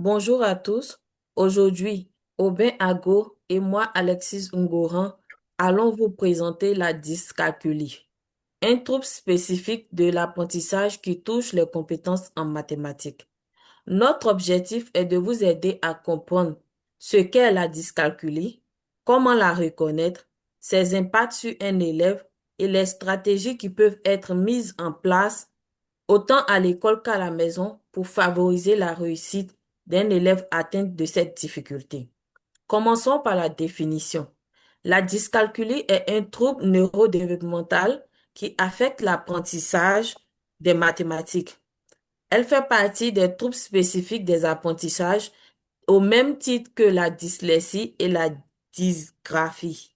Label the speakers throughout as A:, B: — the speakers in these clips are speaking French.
A: Bonjour à tous. Aujourd'hui, Aubin Ago et moi, Alexis Ngoran, allons vous présenter la dyscalculie, un trouble spécifique de l'apprentissage qui touche les compétences en mathématiques. Notre objectif est de vous aider à comprendre ce qu'est la dyscalculie, comment la reconnaître, ses impacts sur un élève et les stratégies qui peuvent être mises en place autant à l'école qu'à la maison pour favoriser la réussite d'un élève atteint de cette difficulté. Commençons par la définition. La dyscalculie est un trouble neurodéveloppemental qui affecte l'apprentissage des mathématiques. Elle fait partie des troubles spécifiques des apprentissages au même titre que la dyslexie et la dysgraphie.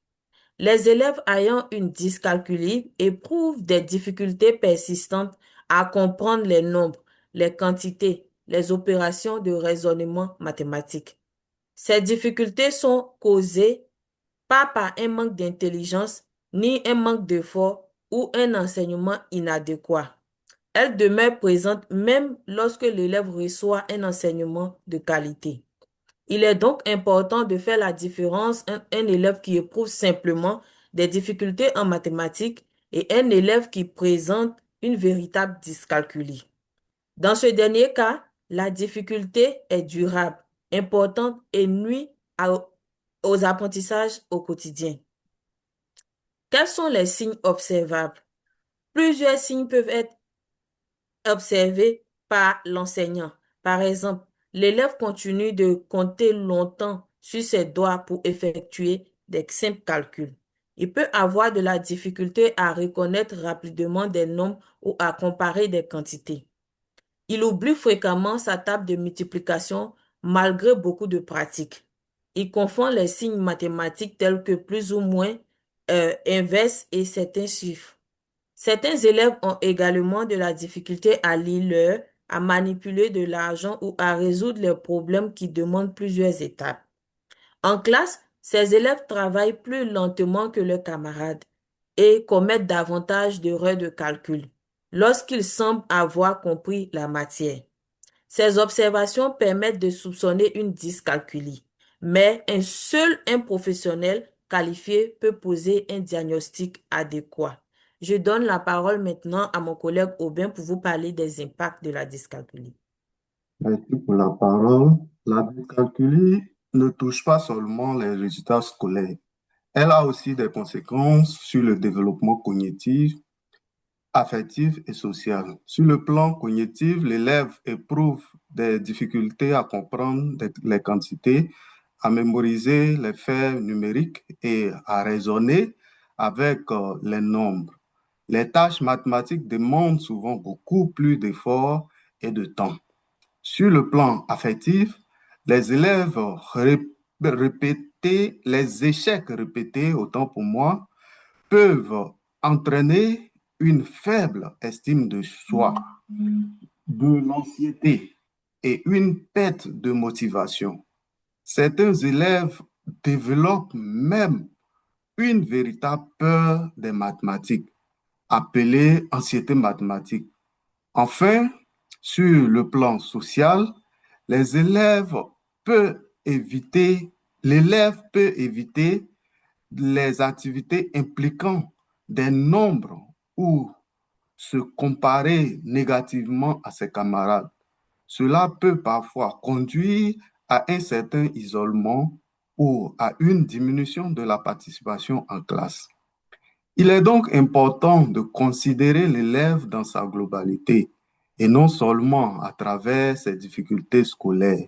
A: Les élèves ayant une dyscalculie éprouvent des difficultés persistantes à comprendre les nombres, les quantités, les opérations de raisonnement mathématique. Ces difficultés sont causées pas par un manque d'intelligence, ni un manque d'effort ou un enseignement inadéquat. Elles demeurent présentes même lorsque l'élève reçoit un enseignement de qualité. Il est donc important de faire la différence entre un élève qui éprouve simplement des difficultés en mathématiques et un élève qui présente une véritable dyscalculie. Dans ce dernier cas, la difficulté est durable, importante et nuit aux apprentissages au quotidien. Quels sont les signes observables? Plusieurs signes peuvent être observé par l'enseignant. Par exemple, l'élève continue de compter longtemps sur ses doigts pour effectuer des simples calculs. Il peut avoir de la difficulté à reconnaître rapidement des nombres ou à comparer des quantités. Il oublie fréquemment sa table de multiplication malgré beaucoup de pratiques. Il confond les signes mathématiques tels que plus ou moins, inverse et certains chiffres. Certains élèves ont également de la difficulté à lire l'heure, à manipuler de l'argent ou à résoudre les problèmes qui demandent plusieurs étapes. En classe, ces élèves travaillent plus lentement que leurs camarades et commettent davantage d'erreurs de calcul lorsqu'ils semblent avoir compris la matière. Ces observations permettent de soupçonner une dyscalculie, mais seul un professionnel qualifié peut poser un diagnostic adéquat. Je donne la parole maintenant à mon collègue Aubin pour vous parler des impacts de la dyscalculie.
B: Merci pour la parole. La dyscalculie ne touche pas seulement les résultats scolaires. Elle a aussi des conséquences sur le développement cognitif, affectif et social. Sur le plan cognitif, l'élève éprouve des difficultés à comprendre les quantités, à mémoriser les faits numériques et à raisonner avec les nombres. Les tâches mathématiques demandent souvent beaucoup plus d'efforts et de temps. Sur le plan affectif, les élèves répétés, les échecs répétés, autant pour moi, peuvent entraîner une faible estime de soi, de l'anxiété et une perte de motivation. Certains élèves développent même une véritable peur des mathématiques, appelée anxiété mathématique. Enfin, sur le plan social, les élèves peuvent éviter, l'élève peut éviter les activités impliquant des nombres ou se comparer négativement à ses camarades. Cela peut parfois conduire à un certain isolement ou à une diminution de la participation en classe. Il est donc important de considérer l'élève dans sa globalité et non seulement à travers ses difficultés scolaires.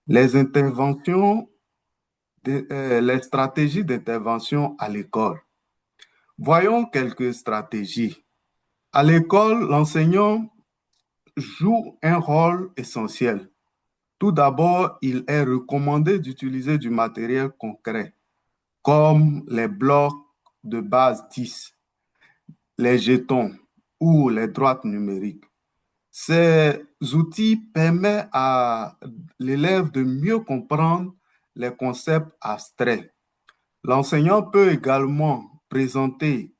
B: Les interventions, les stratégies d'intervention à l'école. Voyons quelques stratégies. À l'école, l'enseignant joue un rôle essentiel. Tout d'abord, il est recommandé d'utiliser du matériel concret, comme les blocs de base 10, les jetons ou les droites numériques. Ces outils permettent à l'élève de mieux comprendre les concepts abstraits. L'enseignant peut également présenter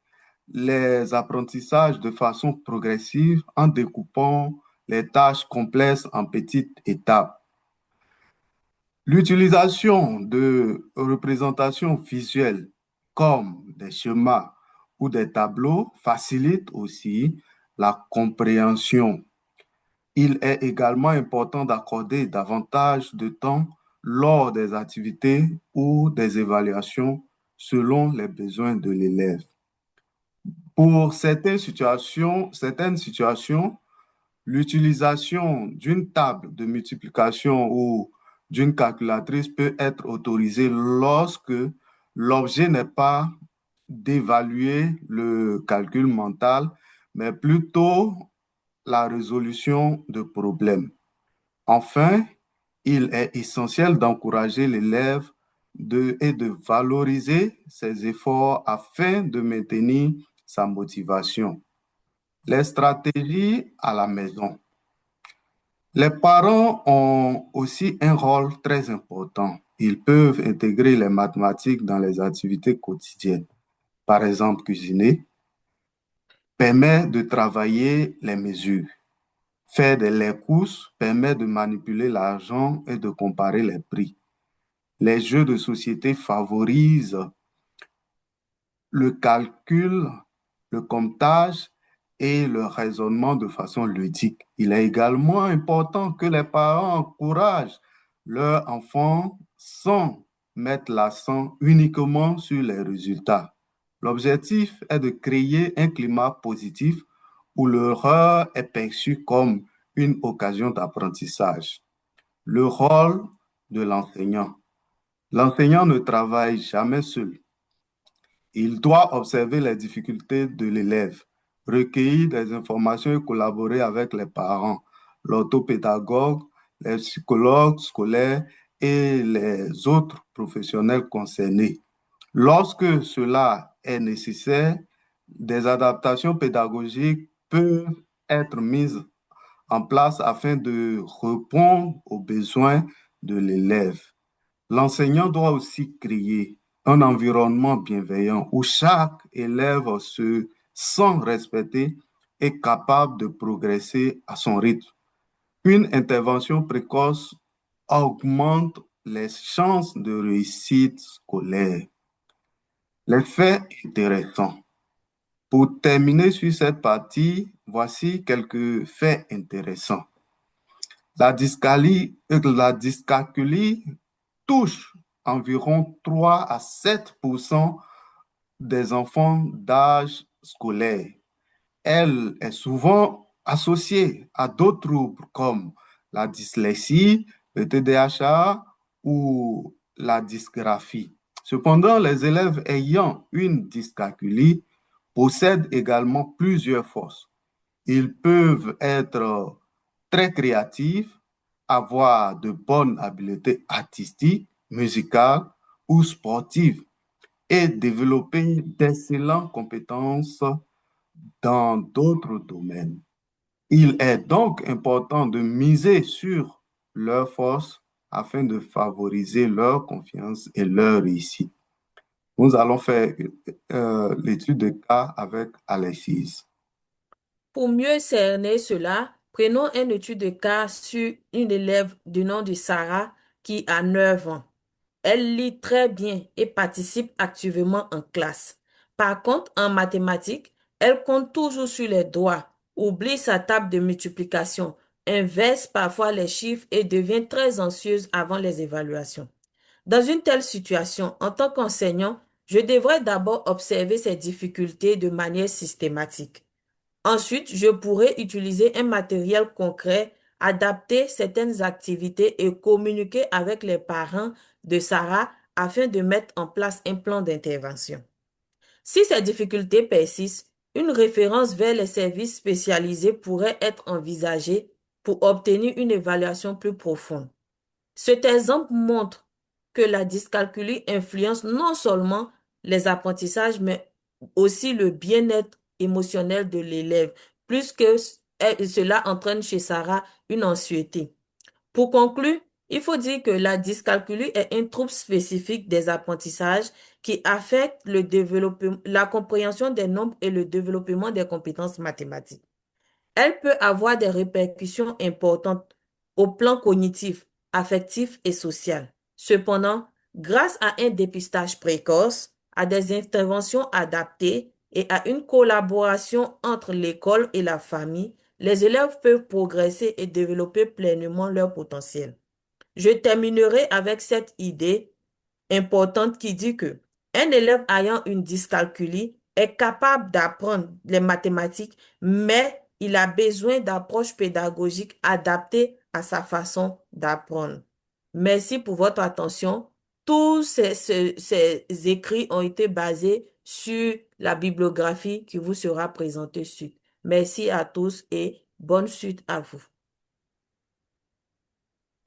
B: les apprentissages de façon progressive en découpant les tâches complexes en petites étapes. L'utilisation de représentations visuelles comme des schémas ou des tableaux facilite aussi la compréhension. Il est également important d'accorder davantage de temps lors des activités ou des évaluations selon les besoins de l'élève. Pour certaines situations, l'utilisation d'une table de multiplication ou d'une calculatrice peut être autorisée lorsque l'objet n'est pas d'évaluer le calcul mental, mais plutôt la résolution de problèmes. Enfin, il est essentiel d'encourager l'élève et de valoriser ses efforts afin de maintenir sa motivation. Les stratégies à la maison. Les parents ont aussi un rôle très important. Ils peuvent intégrer les mathématiques dans les activités quotidiennes. Par exemple, cuisiner permet de travailler les mesures. Faire les courses permet de manipuler l'argent et de comparer les prix. Les jeux de société favorisent le calcul, le comptage et le raisonnement de façon ludique. Il est également important que les parents encouragent leurs enfants sans mettre l'accent uniquement sur les résultats. L'objectif est de créer un climat positif où l'erreur est perçue comme une occasion d'apprentissage. Le rôle de l'enseignant. L'enseignant ne travaille jamais seul. Il doit observer les difficultés de l'élève, recueillir des informations et collaborer avec les parents, l'orthopédagogue, les psychologues scolaires et les autres professionnels concernés. Lorsque cela est nécessaire, des adaptations pédagogiques peuvent être mises en place afin de répondre aux besoins de l'élève. L'enseignant doit aussi créer un environnement bienveillant où chaque élève se sent respecté et capable de progresser à son rythme. Une intervention précoce augmente les chances de réussite scolaire. Les faits intéressants. Pour terminer sur cette partie, voici quelques faits intéressants. La dyscalculie touche environ 3 à 7% des enfants d'âge scolaire. Elle est souvent associée à d'autres troubles comme la dyslexie, le TDAH ou la dysgraphie. Cependant, les élèves ayant une dyscalculie possèdent également plusieurs forces. Ils peuvent être très créatifs, avoir de bonnes habiletés artistiques, musicales ou sportives et développer d'excellentes compétences dans d'autres domaines. Il est donc important de miser sur leurs forces afin de favoriser leur confiance et leur réussite. Nous allons faire l'étude de cas avec Alexis.
A: Pour mieux cerner cela, prenons une étude de cas sur une élève du nom de Sarah qui a 9 ans. Elle lit très bien et participe activement en classe. Par contre, en mathématiques, elle compte toujours sur les doigts, oublie sa table de multiplication, inverse parfois les chiffres et devient très anxieuse avant les évaluations. Dans une telle situation, en tant qu'enseignant, je devrais d'abord observer ces difficultés de manière systématique. Ensuite, je pourrais utiliser un matériel concret, adapter certaines activités et communiquer avec les parents de Sarah afin de mettre en place un plan d'intervention. Si ces difficultés persistent, une référence vers les services spécialisés pourrait être envisagée pour obtenir une évaluation plus profonde. Cet exemple montre que la dyscalculie influence non seulement les apprentissages, mais aussi le bien-être émotionnel de l'élève, plus que cela entraîne chez Sarah une anxiété. Pour conclure, il faut dire que la dyscalculie est un trouble spécifique des apprentissages qui affecte le développement, la compréhension des nombres et le développement des compétences mathématiques. Elle peut avoir des répercussions importantes au plan cognitif, affectif et social. Cependant, grâce à un dépistage précoce, à des interventions adaptées et à une collaboration entre l'école et la famille, les élèves peuvent progresser et développer pleinement leur potentiel. Je terminerai avec cette idée importante qui dit que un élève ayant une dyscalculie est capable d'apprendre les mathématiques, mais il a besoin d'approches pédagogiques adaptées à sa façon d'apprendre. Merci pour votre attention. Tous ces écrits ont été basés sur la bibliographie qui vous sera présentée suite. Merci à tous et bonne suite à vous.